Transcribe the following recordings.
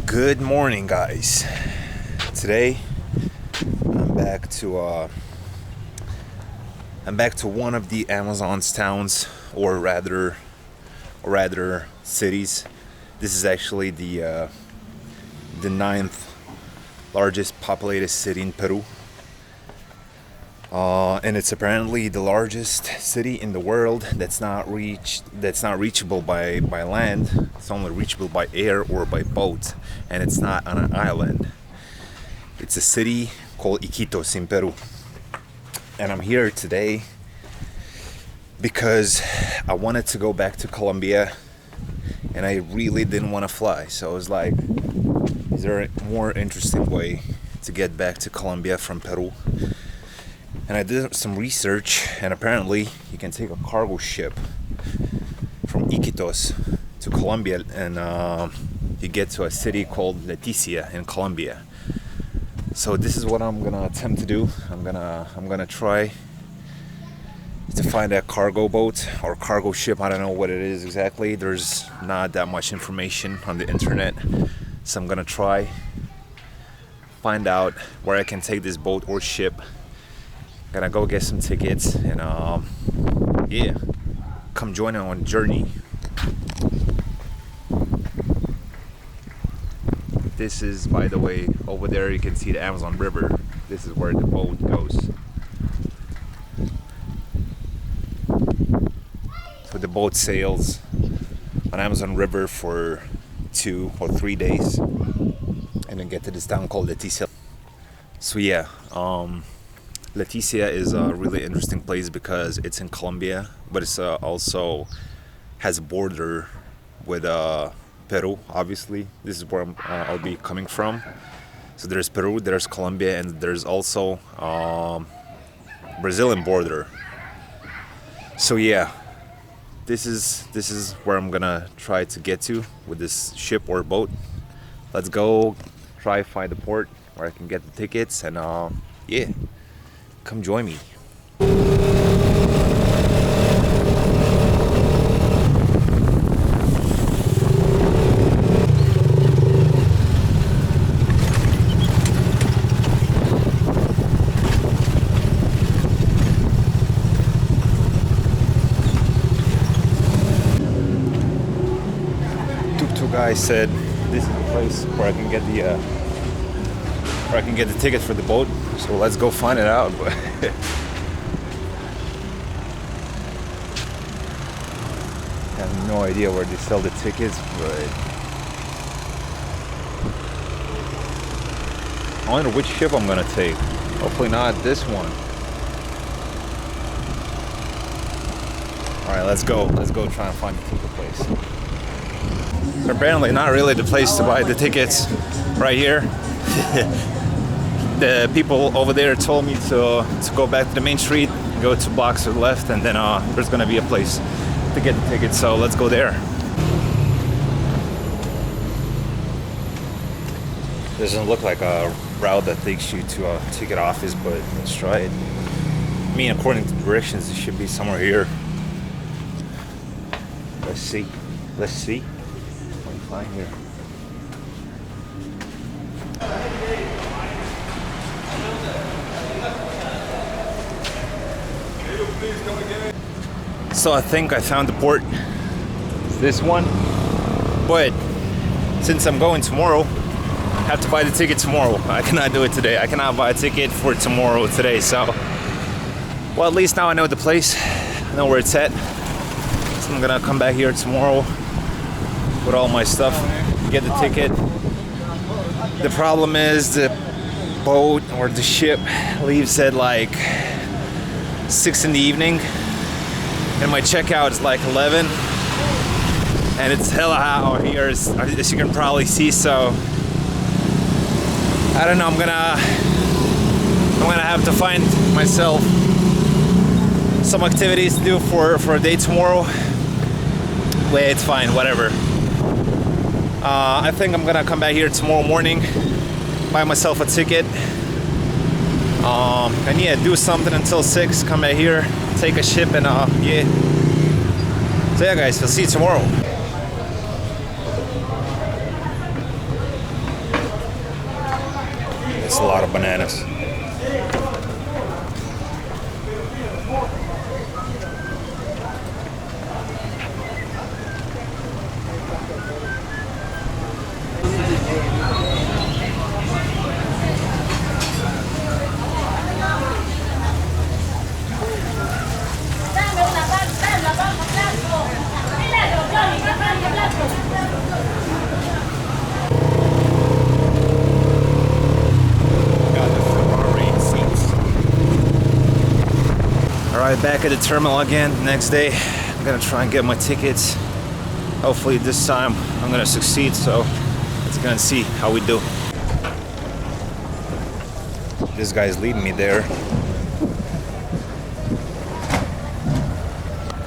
Good morning, guys. Today I'm back to one of the Amazon's towns, or rather cities. This is actually the ninth largest populated city in Peru, and it's apparently the largest city in the world that's not reachable by land. It's only reachable by air or by boat, and it's not on an island. It's a city called Iquitos in Peru, and I'm here today because I wanted to go back to Colombia, and I really didn't want to fly. So I was like, is there a more interesting way to get back to Colombia from Peru? And I did some research, and apparently you can take a cargo ship from Iquitos to Colombia, and you get to a city called Leticia in Colombia. So this is what I'm gonna attempt to do. I'm gonna try to find a cargo boat or cargo ship. I don't know what it is exactly. There's not that much information on the internet, so I'm gonna try find out where I can take this boat or ship. Gonna go get some tickets and yeah, come join on a journey. This is, by the way, over there you can see the Amazon River. This is where the boat goes. So the boat sails on Amazon River for 2 or 3 days and then get to this town called Leticia. So yeah, Leticia is a really interesting place because it's in Colombia, but it's also has a border with Peru. Obviously, this is where I'll be coming from. So there's Peru, there's Colombia, and there's also Brazilian border. So yeah, this is where I'm gonna try to get to with this ship or boat. Let's go try find the port where I can get the tickets, and yeah, come join me. Tuk-tuk guy said this is the place where I can get the ticket for the boat. So let's go find it out. But I have no idea where they sell the tickets, but I wonder which ship I'm gonna take. Hopefully not this one. Alright, let's go try and find the ticket place. So apparently not really the place to buy the tickets right here. The people over there told me to go back to the main street, go 2 blocks to the left, and then there's gonna be a place to get the tickets. So let's go there. Doesn't look like a route that takes you to a ticket office, but let's try it. I mean, according to directions, it should be somewhere here. Let's see. What do we find here? So I think I found the port. It's this one. But since I'm going tomorrow, I have to buy the ticket tomorrow. I cannot do it today. I cannot buy a ticket for tomorrow today. So, well, at least now I know the place. I know where it's at. So I'm gonna come back here tomorrow with all my stuff, get the ticket. The problem is the boat or the ship leaves at like 6 in the evening, and my checkout is like 11, and it's hella hot out here, as you can probably see. So I don't know, I'm gonna have to find myself some activities to do for a day tomorrow. Wait, it's fine, whatever. I think I'm gonna come back here tomorrow morning, buy myself a ticket, and yeah, do something until 6, come back here, take a ship, and yeah. So yeah guys, I'll see you tomorrow. That's a lot of bananas. Alright, back at the terminal again. Next day, I'm gonna try and get my tickets. Hopefully this time I'm gonna succeed, so let's go and see how we do. This guy's leading me there.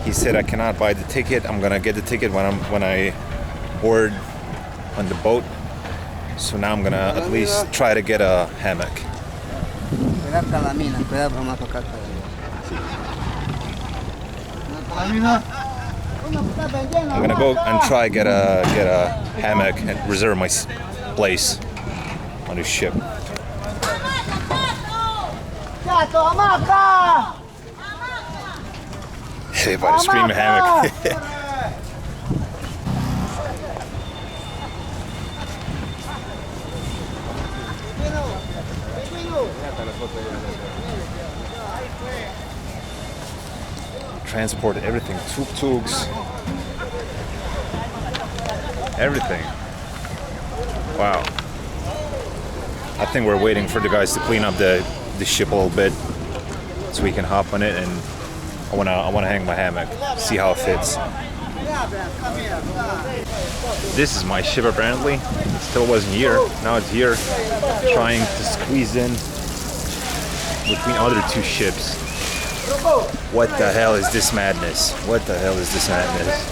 He said I cannot buy the ticket. I'm gonna get the ticket when I board on the boat. So now I'm gonna at least try to get a hammock. I'm gonna go and try get a hammock and reserve my place on the ship. Everybody screaming hammock. Transport everything, tuk-tuks, everything. Wow. I think we're waiting for the guys to clean up the ship a little bit so we can hop on it, and I wanna hang my hammock, see how it fits. This is my ship apparently. It still wasn't here. Now it's here, trying to squeeze in between other two ships. What the hell is this madness? What the hell is this madness?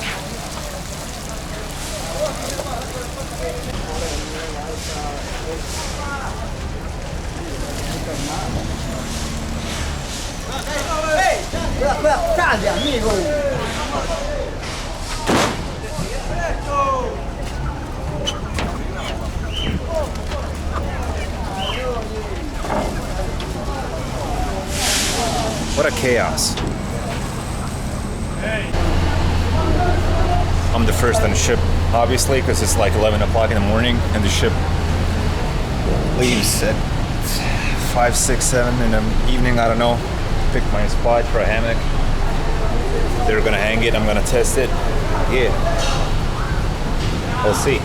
What a chaos. I'm the first on the ship, obviously, because it's like 11 o'clock in the morning and the ship leaves at 5, 6, 7 in the evening. I don't know. Pick my spot for a hammock. They're gonna hang it. I'm gonna test it. Yeah. We'll see.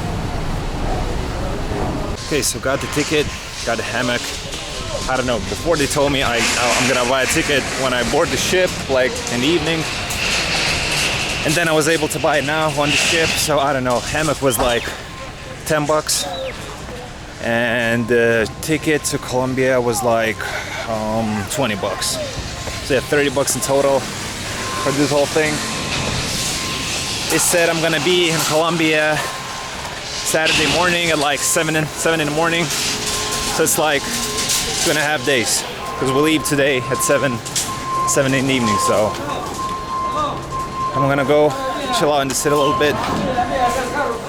Okay, so got the ticket, got the hammock. I don't know, before they told me I'm gonna buy a ticket when I board the ship, like in the evening. And then I was able to buy it now on the ship, so I don't know, hammock was like 10 bucks. And the ticket to Colombia was like 20 bucks. So yeah, 30 bucks in total for this whole thing. It said I'm gonna be in Colombia Saturday morning at like 7 in the morning. So it's like 2.5 days, because we leave today at 7 in the evening. So I'm gonna go chill out in the city a little bit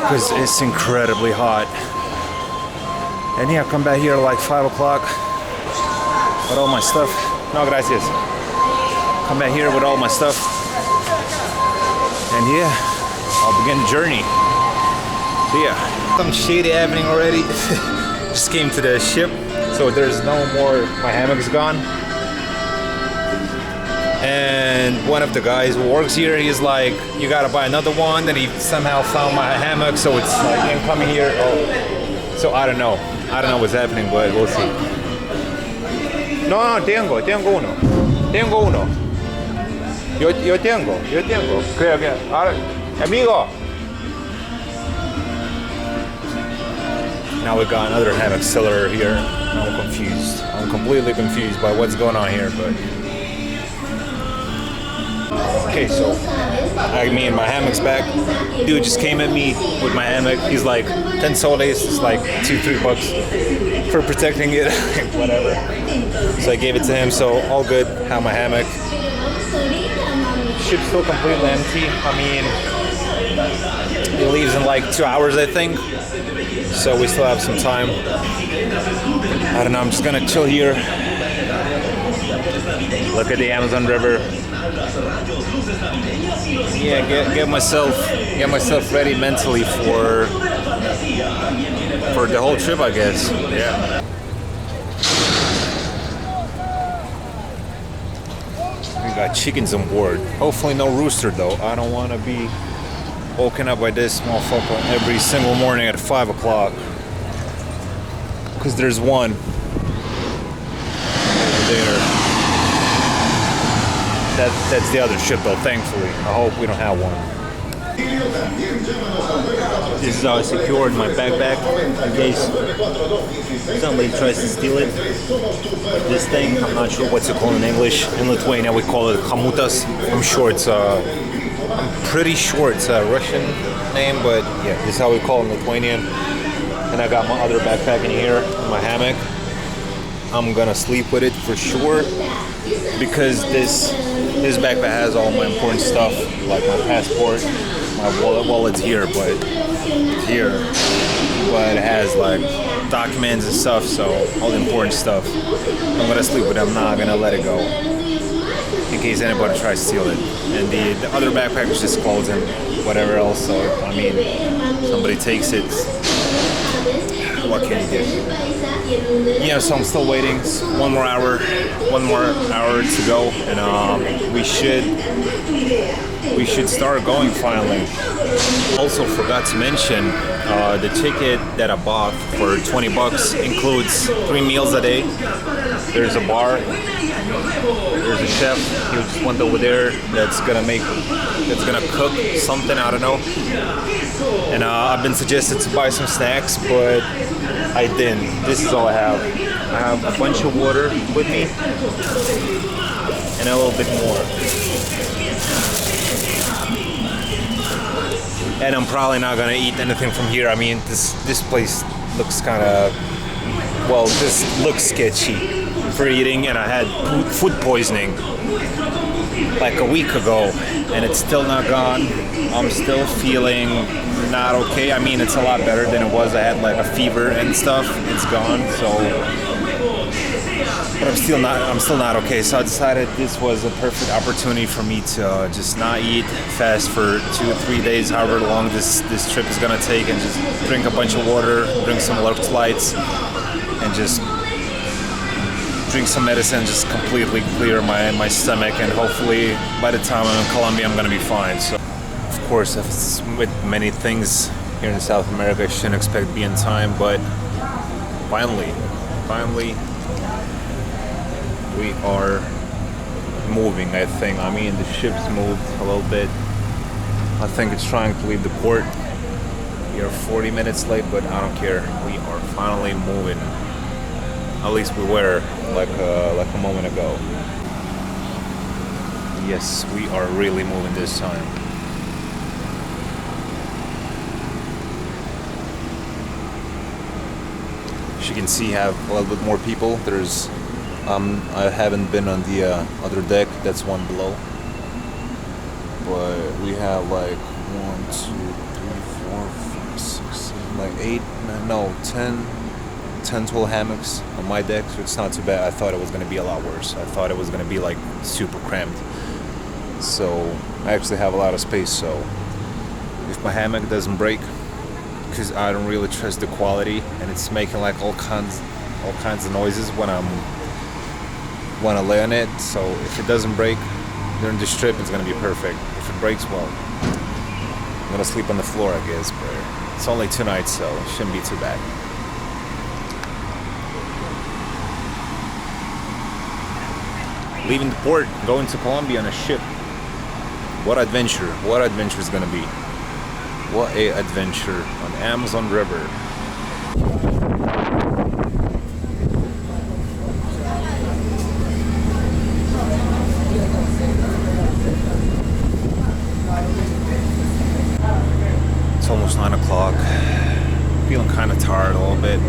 because it's incredibly hot. And yeah, come back here like 5 o'clock with all my stuff. No, gracias. Come back here with all my stuff, and yeah, I'll begin the journey. So yeah, some shady happening already. Just came to the ship. So there's no more, my hammock's gone. And one of the guys who works here, he's like, you gotta buy another one. And he somehow found my hammock, so it's like incoming here. Oh. So I don't know what's happening, but we'll see. No, tengo uno. Yo tengo. Creo que, amigo. Now we got another hammock seller here. I'm confused. I'm completely confused by what's going on here, but... Okay, so my hammock's back. Dude just came at me with my hammock. He's like 10 soles, it's like $2-3 bucks for protecting it. Whatever. So I gave it to him, so all good. Have my hammock. Ship's still completely empty. I mean, it leaves in like 2 hours, I think. so we still have some time. I don't know, I'm just gonna chill here. Look at the Amazon River. Yeah, get myself ready mentally for the whole trip, I guess. Yeah. We got chickens on board. Hopefully no rooster though. I don't want to be woken up by this motherfucker every single morning at 5 o'clock. Because there's one over there. That's the other ship though, thankfully. I hope we don't have one. This is how I secured my backpack in case somebody tries to steal it. This thing, I'm not sure what's it called in English. In Lithuania we call it chamutas. I'm pretty sure it's a Russian name, but yeah, this is how we call it in Lithuanian. And I got my other backpack in here, my hammock. I'm gonna sleep with it for sure because this backpack has all my important stuff, like my passport, my wallet. Well, it's here, but it has like documents and stuff, so all the important stuff. I'm gonna sleep with it. I'm not gonna let it go in case anybody tries to steal it. And the other backpack is just clothes and whatever else. So I mean, somebody takes it. What can you do? Yeah, so I'm still waiting. One more hour to go, and we should start going finally. Also forgot to mention the ticket that I bought for 20 bucks includes 3 meals a day. There's a bar, there's a chef, he just went over there that's gonna cook something, I don't know. And I've been suggested to buy some snacks, but I didn't. This is all I have. I have a bunch of water with me and a little bit more. And I'm probably not gonna eat anything from here. I mean, this place looks kind of, well, this looks sketchy for eating, and I had food poisoning like a week ago, and it's still not gone. I'm still feeling not okay. I mean, it's a lot better than it was. I had like a fever and stuff. It's gone, so, but I'm still not okay. So I decided this was a perfect opportunity for me to just not eat fast for 2 or 3 days, however long this trip is gonna take, and just drink a bunch of water, drink some electrolytes, and just drink some medicine, just completely clear my stomach, and hopefully by the time I'm in Colombia I'm gonna be fine. So of course, with many things here in South America, I shouldn't expect to be in time, but finally we are moving, I think. I mean, the ship's moved a little bit. I think it's trying to leave the port. We are 40 minutes late, but I don't care. We are finally moving. At least we were like a moment ago. Yes, we are really moving this time. As you can see, have a little bit more people. There's I haven't been on the other deck. That's one below. But we have like 1, 2, 3, 4, 5, 6, 7, like 8, no, 10, 12 hammocks on my deck, so it's not too bad. I thought it was going to be a lot worse. I thought it was going to be like super cramped. So I actually have a lot of space, so if my hammock doesn't break, because I don't really trust the quality, and it's making like all kinds of noises when I lay on it. So if it doesn't break during this trip, it's going to be perfect. If it breaks, well, I'm going to sleep on the floor, I guess, but it's only 2 nights, so it shouldn't be too bad. Leaving the port, going to Colombia on a ship. What adventure is gonna be. What a adventure on Amazon River. It's almost 9 o'clock. Feeling kind of tired a little bit. I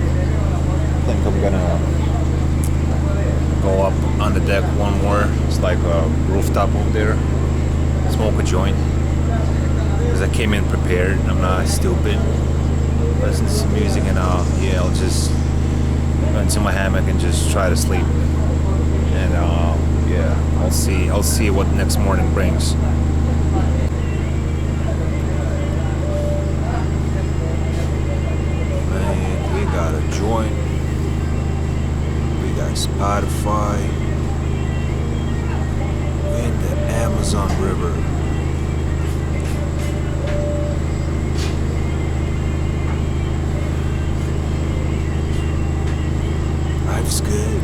think I'm gonna go up on the deck one more. It's like a rooftop over there. Smoke a joint. Because I came in prepared. I'm not stupid. listen to some music, and yeah, I'll just go into my hammock and just try to sleep. And yeah, I'll see what next morning brings. Man, we got a joint. We got Spotify. We're in the Amazon River. Life's good.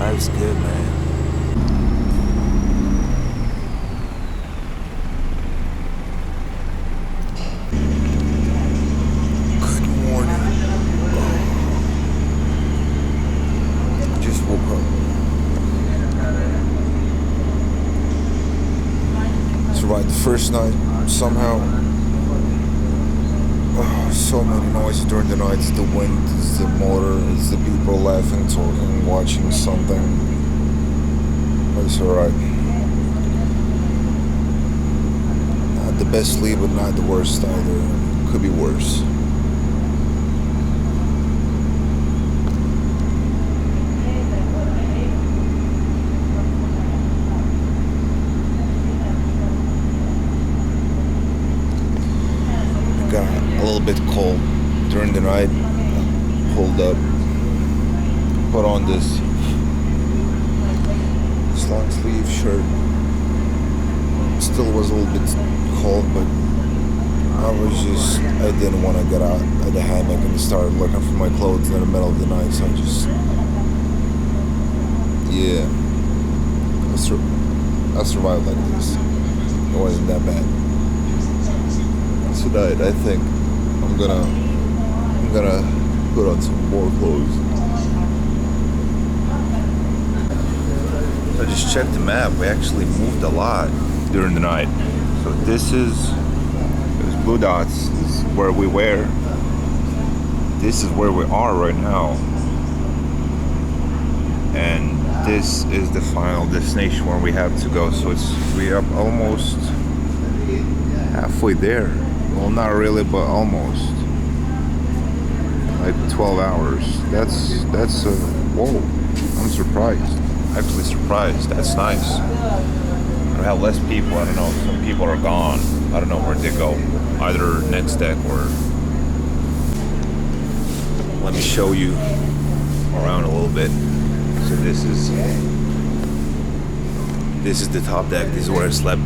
Life's good, man. Good morning. Just woke up. Survived the first night somehow. Oh, so many noises during the night. It's the wind, it's the motor, it's the people laughing, talking, watching something. But it's alright. Not the best sleep, but not the worst either. Could be worse. Got a little bit cold during the night. Pulled up, put on this long sleeve shirt. Still was a little bit cold, but I didn't want to get out of the hammock and start looking for my clothes in the middle of the night, so yeah, I survived like this. It wasn't that bad. Tonight, I think I'm gonna put on some more clothes. I just checked the map. We actually moved a lot during the night. So this is blue dots. This is where we were. This is where we are right now. And this is the final destination where we have to go. So we are almost halfway there. Well, not really, but almost. Like 12 hours. That's whoa. I'm surprised. Actually surprised. That's nice. We have less people. I don't know. Some people are gone. I don't know where they go. Either next deck or... Let me show you around a little bit. So this is the top deck. This is where I slept.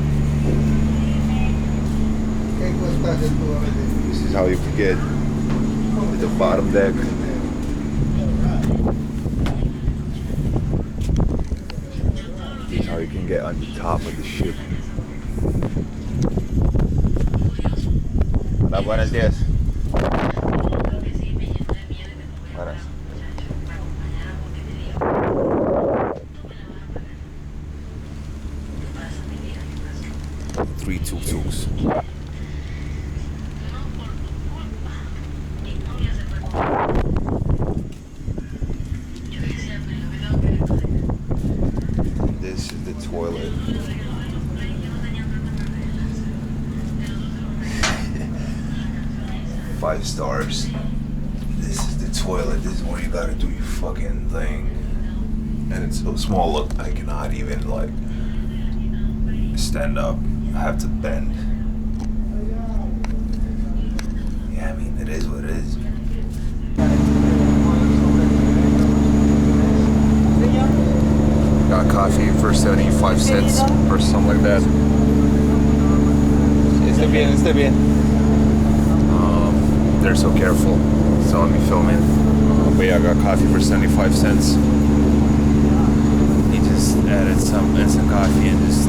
This is how you can get to the bottom deck. This is how you can get on the top of the ship. Hola, buenos días. Buenas. 3 tuk-tuks. This is the toilet. 5 stars. This is the toilet. This is where you gotta do your fucking thing. And it's so small, look, I cannot even like stand up. I have to bend. Yeah, I mean, it is what it is. Got coffee for 75 cents or something like that. Está bien. They're so careful. So let me film it. But yeah, I got coffee for 75 cents. He just added some instant coffee and just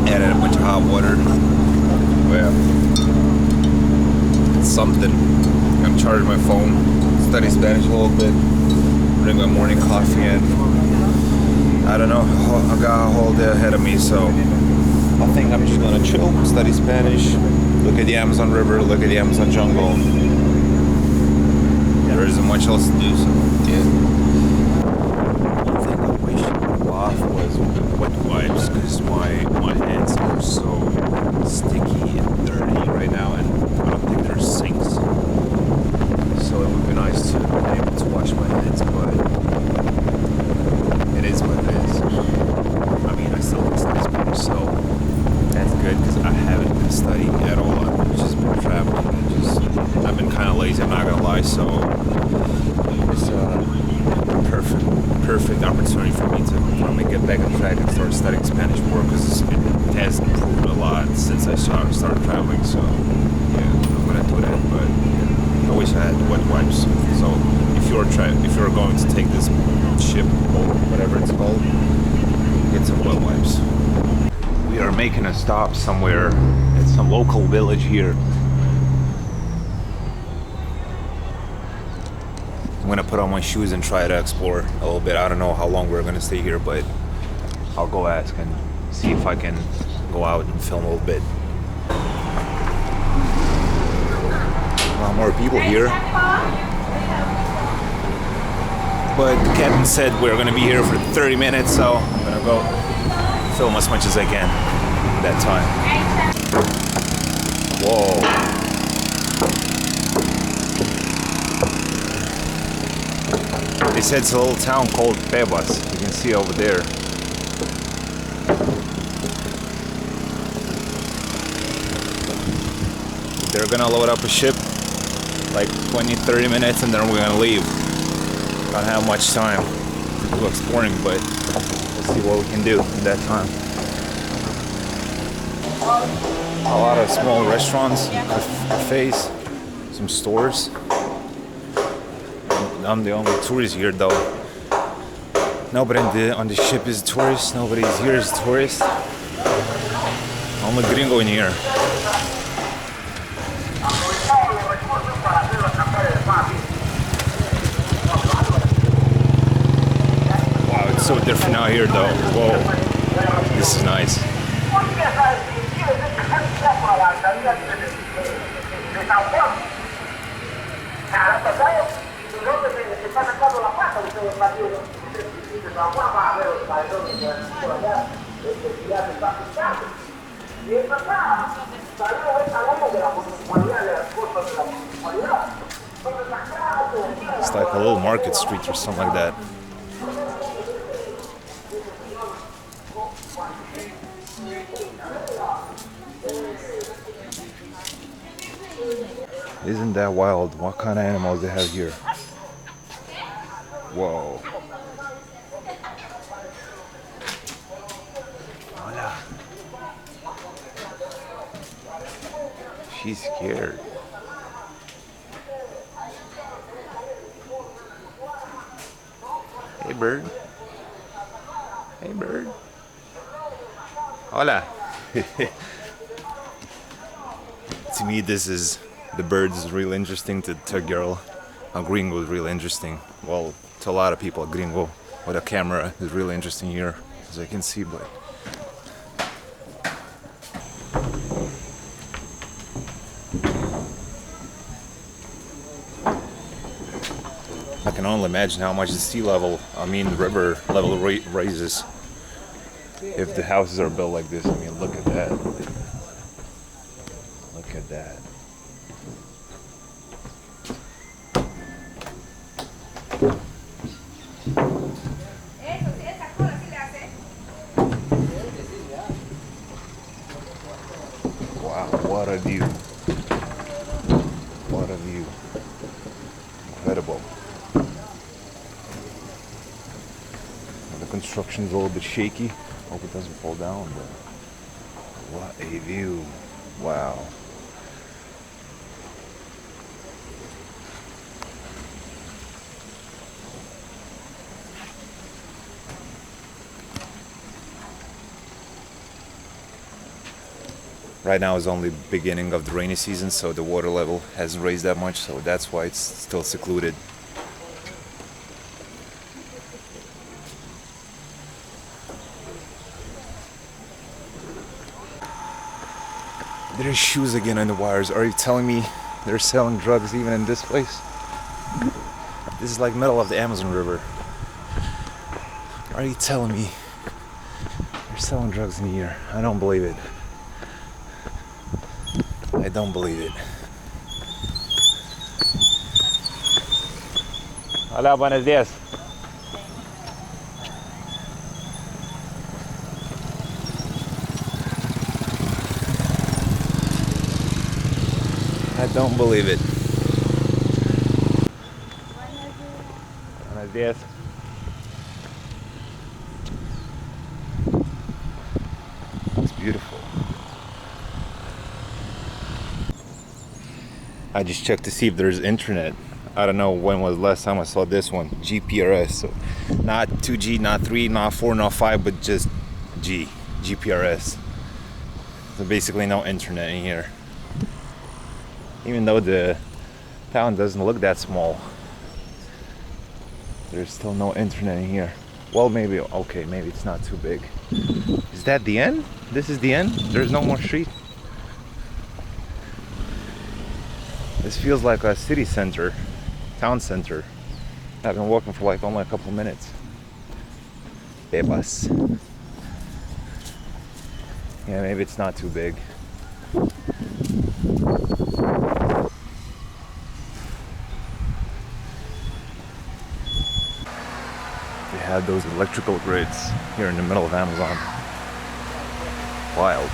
added a bunch of hot water. But yeah, it's something. I'm charging my phone, study Spanish a little bit, drink my morning coffee, and I don't know, I got a whole day ahead of me, so I think I'm just gonna chill, study Spanish, look at the Amazon River, look at the Amazon jungle. There isn't much else to do, so yeah. I think I'm wasting a off was wet wipes because my hands are so sticky and dirty right now, and I don't think there's sinks. So it would be nice to be able to wash my hands, but it is what it is. I mean, I still can study Spanish, so that's good because I haven't been studying at all. I've just been traveling and I've been kind of lazy, I'm not gonna lie, so it's a perfect opportunity for me to finally get back on track and start studying Spanish more, because it has improved a lot since I started traveling. So yeah, I'm gonna do that. But yeah, I wish I had wet wipes. So if you're going to take this ship or whatever it's called, get some wet wipes. We are making a stop somewhere at some local village here. I'm gonna put on my shoes and try to explore a little bit. I don't know how long we're gonna stay here, but I'll go ask and see if I can go out and film a little bit. A lot more people here. But the captain said we're gonna be here for 30 minutes, so I'm gonna go film as much as I can that time. Whoa. They said it's a little town called Pebas. You can see over there. They're gonna load up a ship like 20-30 minutes and then we're gonna leave. Don't have much time to do exploring, but we'll see what we can do in that time. A lot of small restaurants, cafes, some stores. I'm the only tourist here though. Nobody on the ship is a tourist, nobody here is a tourist. Only gringo in here. Wow, it's so different out here though. Whoa, this is nice. It's like a little market street or something like that. Isn't that wild? What kind of animals they have here? Whoa. Hola. She's scared. Hey bird. Hey bird. Hola. To me, the bird is really interesting. To a girl, a gringo is really interesting. Well, to a lot of people, a gringo with a camera is really interesting here, as I can see, but I can only imagine how much the sea level, the river level raises if the houses are built like this. I mean, look at that. Look at that. Wow, what a view. What a view. Incredible. The construction is a little bit shaky. Hope it doesn't fall down, but what a view. Wow. Right now is only beginning of the rainy season, so the water level hasn't raised that much, so that's why it's still secluded. There's shoes again on the wires. Are you telling me they're selling drugs even in this place? This is like middle of the Amazon River. Are you telling me They're selling drugs in here. I don't believe it. I don't believe it. Hola, buenos días. I don't believe it. Buenos días. It's beautiful. I just checked to see if there's internet. I don't know when was the last time I saw this one. GPRS. So not 2G, not 3, not 4, not 5, but just GPRS. So basically no internet in here. Even though the town doesn't look that small, there's still no internet in here. Well, maybe, okay, maybe it's not too big. Is that the end? This is the end? There's no more street? This feels like a city center, town center. I've been walking for like only a couple minutes. Bebas. Yeah, maybe it's not too big. They had those electrical grids here in the middle of Amazon. Wild.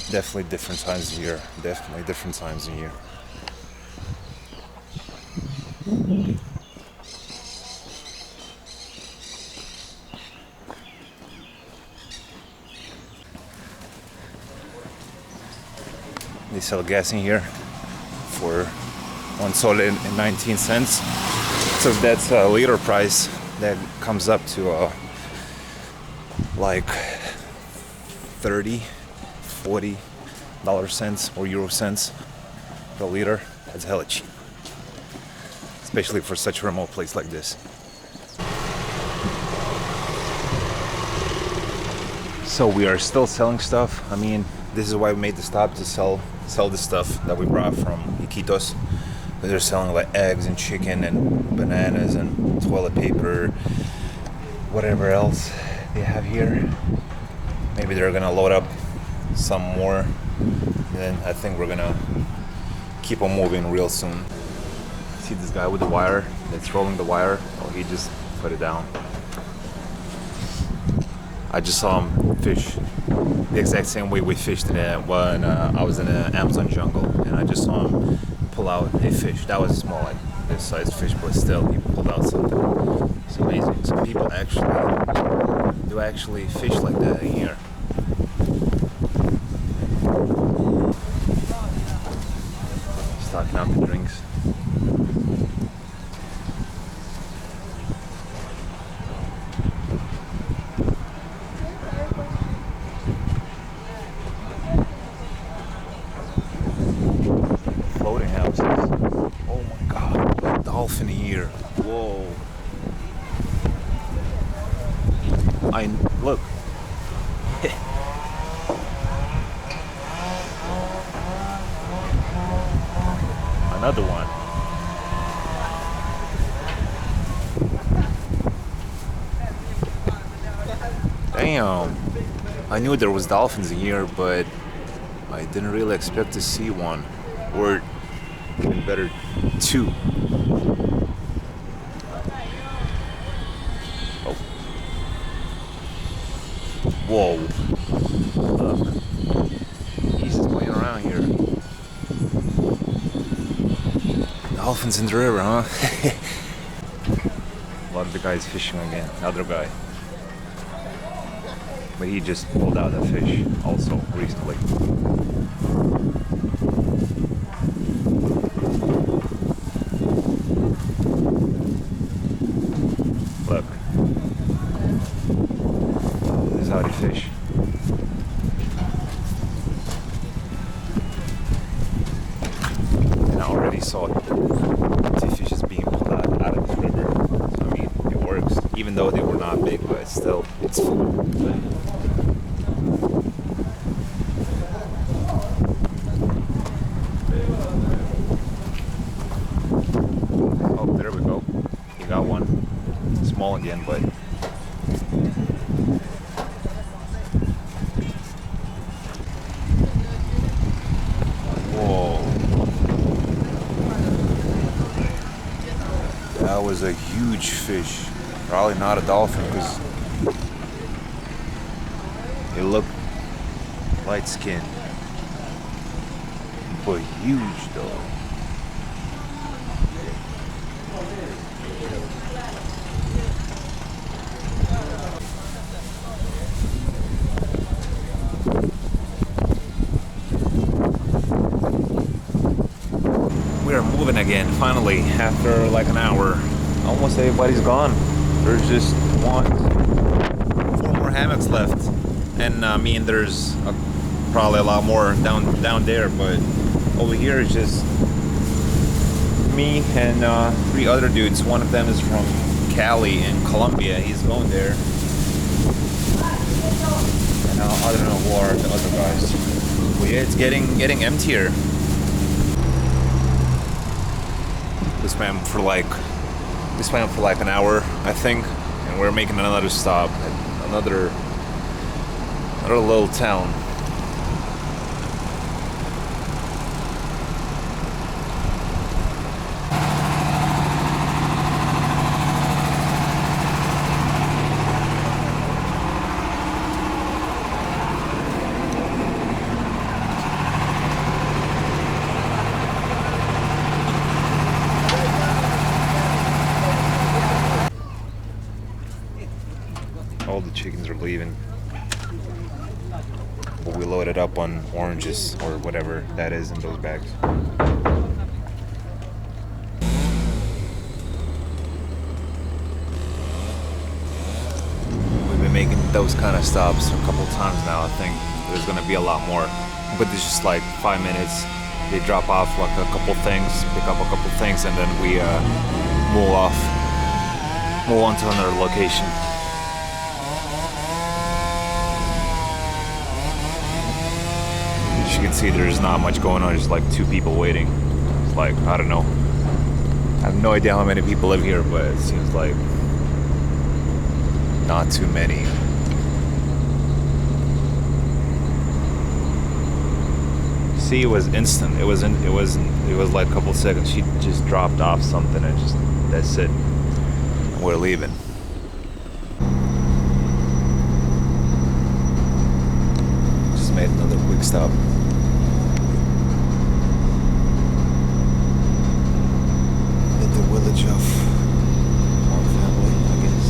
Definitely different times of year. Definitely different times of year. They sell gas in here for 1 sol and 19 cents. So that's a liter price. That comes up to like 30, 40 dollar cents or euro cents per liter. That's hella cheap, especially for such a remote place like this. So we are still selling stuff. I mean, this is why we made the stop, to sell the stuff that we brought from Iquitos. They're selling like eggs and chicken and bananas and toilet paper, whatever else they have here. Maybe they're gonna load up some more, then I think we're gonna keep on moving real soon. See this guy with the wire that's rolling the wire? Oh, he just put it down. I just saw him fish the exact same way we fished when I was in the Amazon jungle, and I just saw him pull out a fish. That was small, like this size fish, but still he pulled out something. It's amazing. Some people actually fish like that in here. Stocking up the drinks. Floating houses. Oh my god, a dolphin here. Whoa. Look. Another one. Damn. I knew there was dolphins here, but I didn't really expect to see one. Or even better, two. Oh. Whoa. Look. He's just playing around here. Dolphins in the river, huh? A lot of the guys fishing again. Another guy. But he just pulled out a fish also recently. Look. This is how they fish. finally saw 2 fishes being pulled out of this river. So, I mean, it works. Even though they were not big, but still, it's food. Oh, there we go. You got one. Small again, but whoa. That was a huge fish. Probably not a dolphin because it looked light skinned. But huge though. We are moving again, finally, after like an hour. Almost everybody's gone. There's just 4 more hammocks left. And I mean, there's probably a lot more down there, but over here is just me and 3 other dudes. One of them is from Cali in Colombia. He's going there. And I don't know who are the other guys. But yeah, it's getting emptier. This went for like an hour, I think, and we're making another stop at another little town. All the chickens are leaving, but we loaded up on oranges or whatever that is in those bags. We've been making those kind of stops a couple times now. I think there's gonna be a lot more, but it's just like 5 minutes. They drop off like a couple things, pick up a couple things, and then we move on to another location. As you can see, there's not much going on. There's like 2 people waiting. It's like, I don't know. I have no idea how many people live here, but it seems like not too many. See, it was instant. It was like a couple seconds. She just dropped off something and just, that's it. We're leaving. Just made another quick stop. In the village of one family, I guess.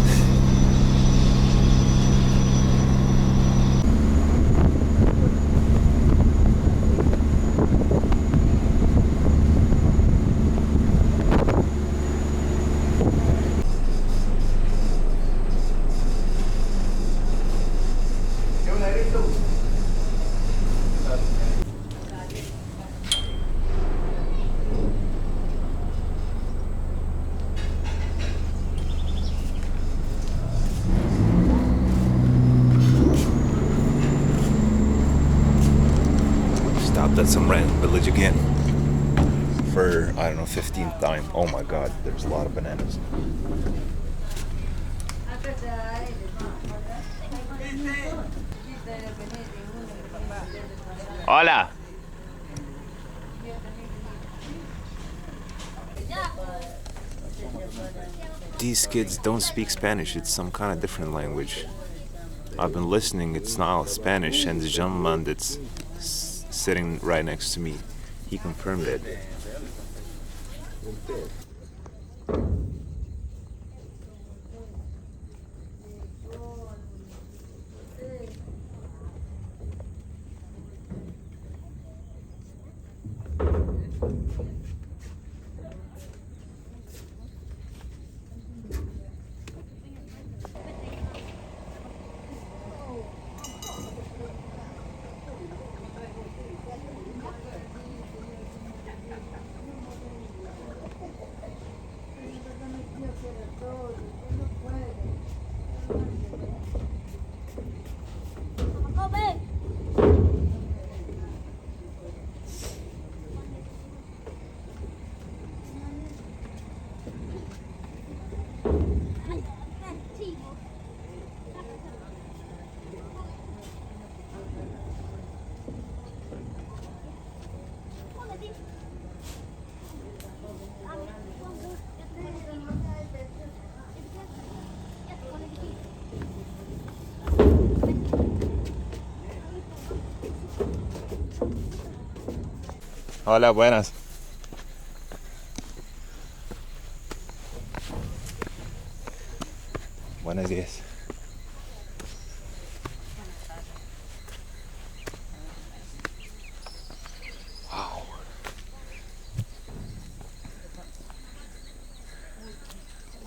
Stopped at some random village again for, I don't know, 15th time. Oh my god, there's a lot of bananas. Hola! These kids don't speak Spanish, it's some kind of different language. I've been listening, it's not Spanish, and the gentleman that's sitting right next to me, he confirmed it. Hola, buenas. Buenos días. Wow.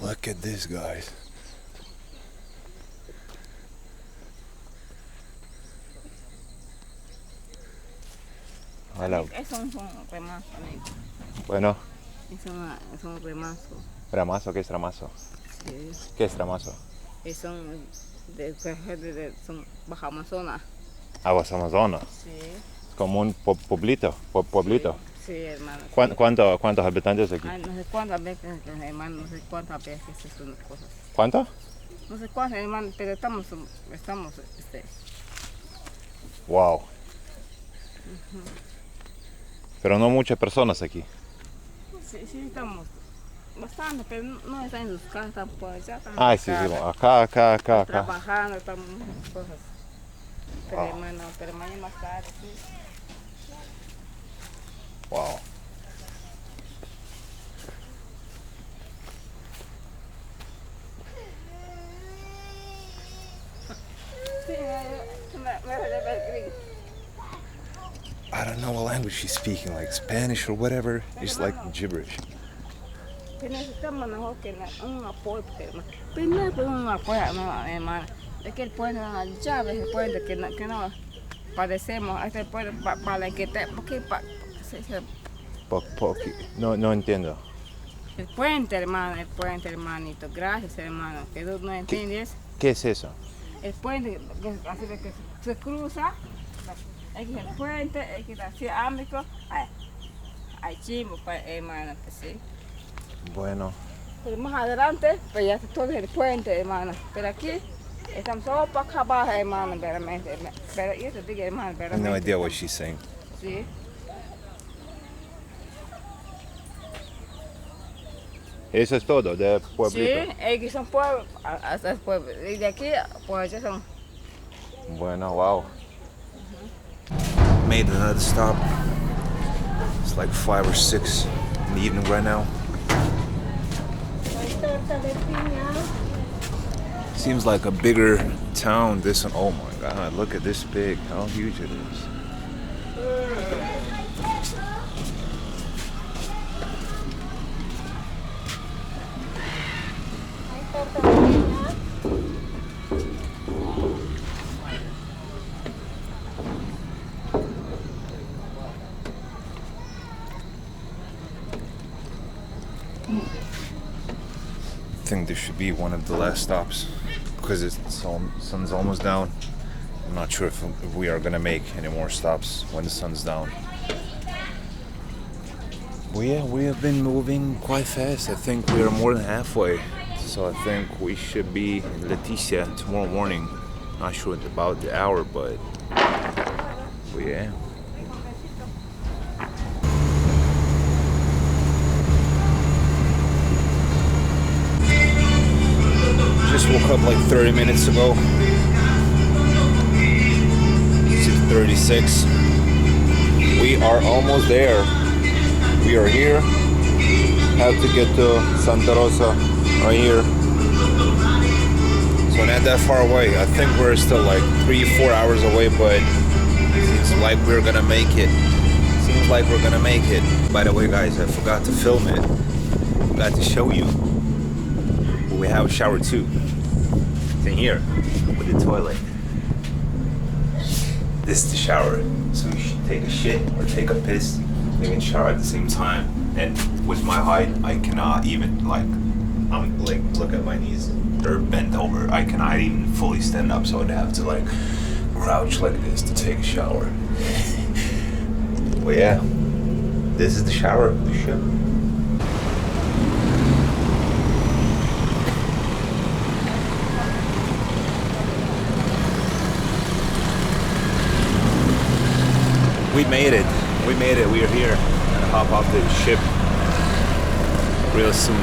Look at this, guys. Hola. Es un remazo, amigo. Bueno, Es un remazo. ramazo, ¿qué es ramazo? Sí. ¿Qué es ramazo? Son son Baja Amazonas. Aguas Amazonas. Sí. Es como un pueblito. Pueblito. Sí, hermano. ¿Cuántos habitantes aquí? Ay, no sé cuántas veces, hermano, no sé cuántas veces son cosas. ¿Cuánto? No sé cuántas, hermano, pero estamos, Wow. Pero no muchas personas aquí. sí, estamos bastante, pero no están en sus casas, están por allá. Están Ah, sí, acá. trabajando, estamos en muchas cosas. Pero, Wow. hermano, pero mañana más tarde, sí. Wow. I don't know what language she's speaking, like Spanish or whatever. It's like gibberish. Necesitamos mejor que un apoyo, porque primero pues un apoyo, no, hermano. Es que el puente no las llaves, el puente que no padecemos, este puente para que te, porque No entiendo. el puente, hermanito, gracias, hermano, que tú no entiendes. ¿Qué es eso? El puente, así de que se cruza, es que el puente, es que así ámbito, hay chimbo, hermano, que sí. Bueno. Pero más adelante, pues ya todo es el puente, hermano. Pero aquí estamos solo para acá abajo, hermano, veramente. Pero yo te digo, hermano, I have veramente. no idea what she's saying. Sí. Eso es todo, de pueblito. Sí, aquí son pueblos, hasta el pueblo. Y de aquí, pues ya son. Bueno, wow. Made another stop. It's like 5 or 6 in the evening right now. Seems like a bigger town. This one, oh my god, look at this pig, how huge it is. I think this should be one of the last stops because sun's almost down. I'm not sure if we are gonna make any more stops when the sun's down. Well, yeah, we have been moving quite fast. I think we are more than halfway. So I think we should be in Leticia tomorrow morning. Not sure about the hour, but yeah. Just woke up like 30 minutes ago. 6:36. We are almost there. We are here. Have to get to Santa Rosa right here. So not that far away. I think we're still like 3-4 hours away, but seems like we're gonna make it. Seems like we're gonna make it. By the way, guys, I forgot to film it. Forgot to show you. We have a shower too. It's in here with the toilet. This is the shower. So you should take a shit or take a piss. You can shower at the same time. And with my height, I cannot even I'm like, look at my knees. They're bent over. I cannot even fully stand up, so I'd have to like crouch like this to take a shower. Well, yeah, this is the shower of the ship. We made it. We made it. We are here. Gonna hop off the ship real soon.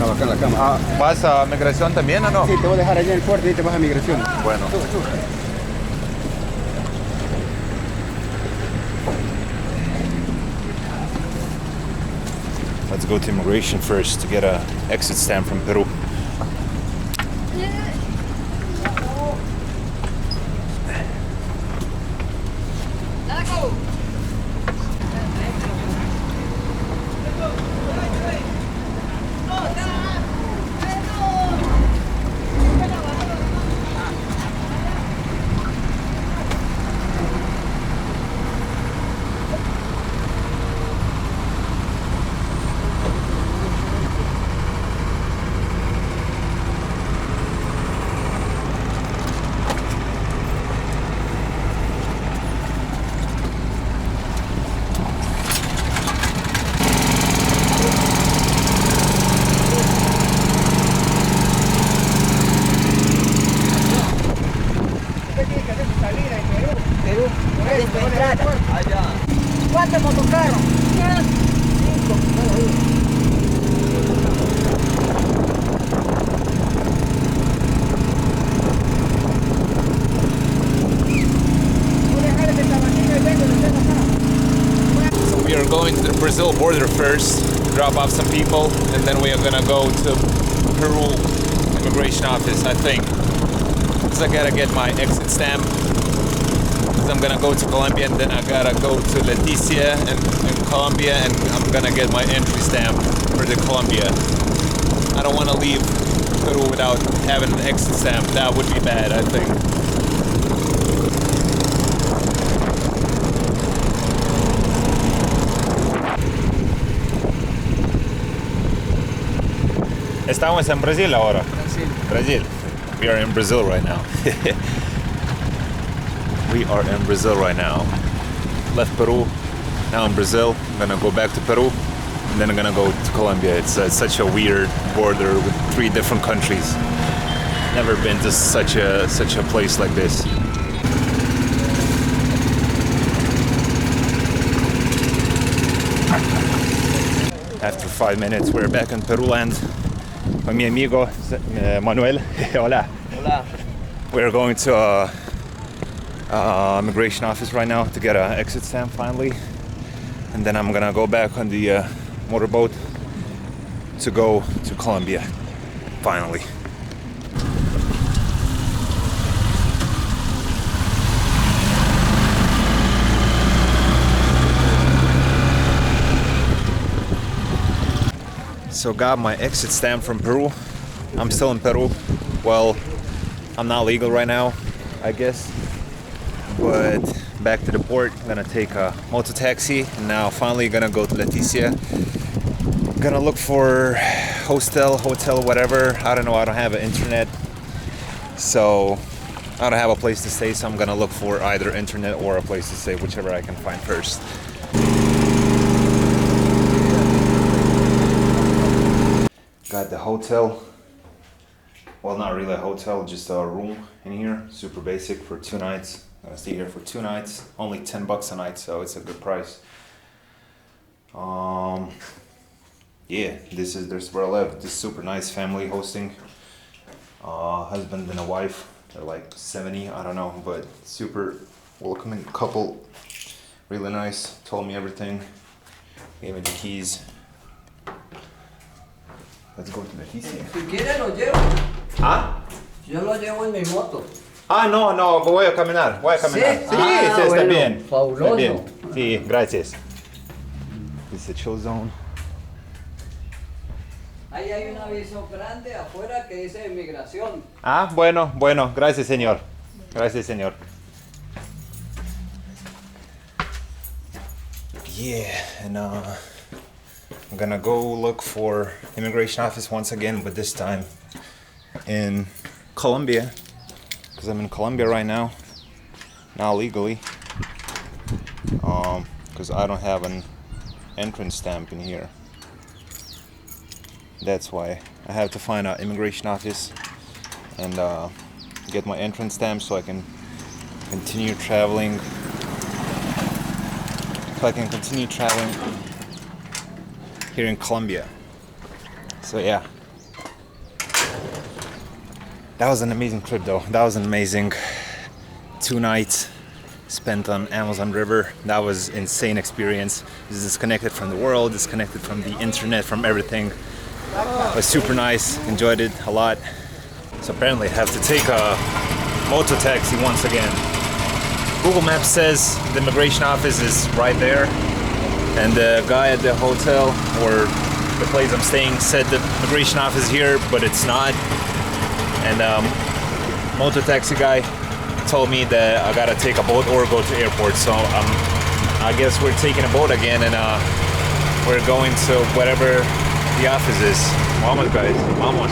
Acá en la cama. Ah, ¿vas a migración también o no? Sí, te voy a dejar allá en el puerto y te vas a migración. Bueno. Sube, sube. Let's go to immigration first to get a exit stamp from Peru. ¿Cuántos motocarros? 5. So we are going to the Brazil border first, drop off some people, and then we are gonna go to Peru immigration office, I think. Because I gotta get my exit stamp. Because I'm gonna go to Colombia and then I gotta go to Leticia in Colombia and I'm gonna get my entry stamp for the Colombia. I don't wanna leave Peru without having an exit stamp. That would be bad, I think. Estamos en Brasil ahora. Brazil. We are in Brazil right now. We are in Brazil right now. Left Peru, now in Brazil. I'm gonna go back to Peru, and then I'm gonna go to Colombia. It's such a weird border with 3 different countries. Never been to such a place like this. After 5 minutes, we're back in Peru land. Con mi amigo Manuel. Hola. Hola. We're going to immigration office right now to get an exit stamp finally, and then I'm gonna go back on the motorboat to go to Colombia finally. So got my exit stamp from Peru. I'm still in Peru. Well, I'm not legal right now, I guess. But back to the port, I'm gonna take a motor taxi, and now finally gonna go to Leticia. Gonna look for hotel, whatever. I don't know, I don't have an internet, so I don't have a place to stay, so I'm gonna look for either internet or a place to stay, whichever I can find first. Got the hotel. Well, not really a hotel, just a room in here, super basic, for 2 nights. I'm gonna stay here for 2 nights, only $10 a night, so it's a good price. Yeah, this is where I live. This super nice family hosting. Husband and a wife, they're like 70, I don't know, but super welcoming couple. Really nice, told me everything, gave me the keys. Let's go to Leticia. Si quiere lo llevo. ¿Ah? Yo lo llevo en mi moto. Ah, no, voy a caminar. ¿Sí? Sí, Ah, está bueno, bien. fabuloso. Está bien. Sí, gracias. This is the chill zone. Ahí hay un aviso grande afuera que dice inmigración. Ah, bueno, gracias, señor. Gracias, señor. Yeah, and I'm gonna go look for immigration office once again, but this time in Colombia, because I'm in Colombia right now, not legally, because I don't have an entrance stamp in here. That's why I have to find an immigration office and get my entrance stamp so I can continue traveling. Here in Colombia. So yeah, that was an amazing trip though. That was an amazing 2 nights spent on Amazon River. That was insane experience. Just disconnected from the world, disconnected from the internet, from everything. It was super nice, enjoyed it a lot. So apparently I have to take a moto taxi once again. Google Maps says the immigration office is right there, and the guy at the hotel or the place I'm staying said the immigration office is here, but it's not. And moto taxi guy told me that I gotta take a boat or go to airport. So I guess we're taking a boat again, and we're going to whatever the office is. Vamos, guys, vamos.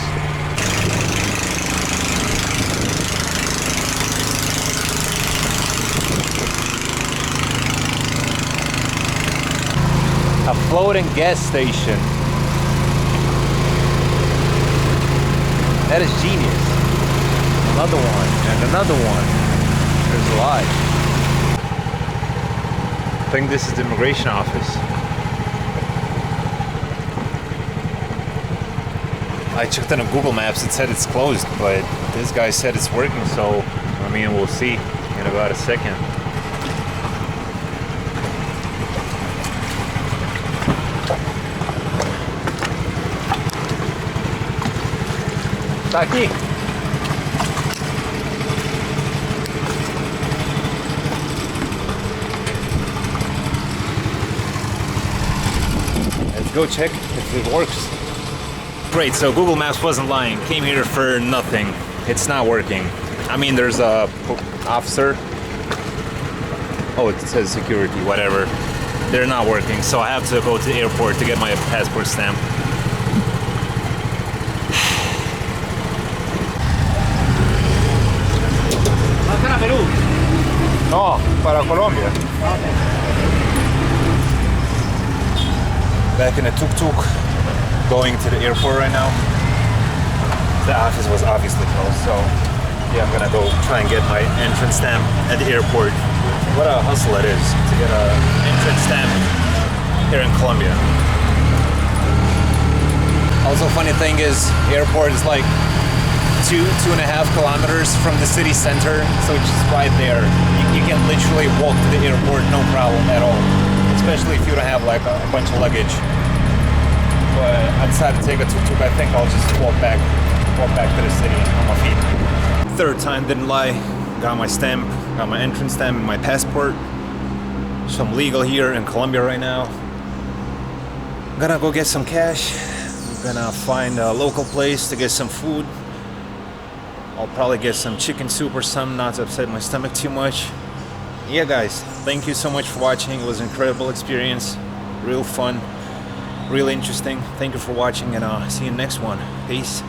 A floating gas station. That is genius. Another one, and another one. There's a lot. I think this is the immigration office. I checked on Google Maps, it said it's closed, but this guy said it's working, so I mean, we'll see in about a second. Está aquí. Let's go check if it works. Great, so Google Maps wasn't lying. Came here for nothing. It's not working. I mean, there's a officer. Oh, it says security, whatever. They're not working, so I have to go to the airport to get my passport stamp. ¿Para Perú? No, para Colombia. Back in a tuk-tuk, going to the airport right now. The office was obviously closed, so yeah, I'm gonna go try and get my entrance stamp at the airport. What a hustle it is to get an entrance stamp here in Colombia. Also, funny thing is, the airport is like 2.5 kilometers from the city center, so it's just right there. You can literally walk to the airport, no problem at all. Especially if you don't have like a bunch of luggage. But I decided to take a tuk-tuk. I think I'll just walk back to the city on my feet. Third time didn't lie. Got my stamp, got my entrance stamp and my passport. So I'm legal here in Colombia right now. I'm gonna go get some cash. I'm gonna find a local place to get some food. I'll probably get some chicken soup or something, not to upset my stomach too much. Yeah guys, thank you so much for watching. It was an incredible experience, real fun, really interesting. Thank you for watching, and see you in the next one. Peace.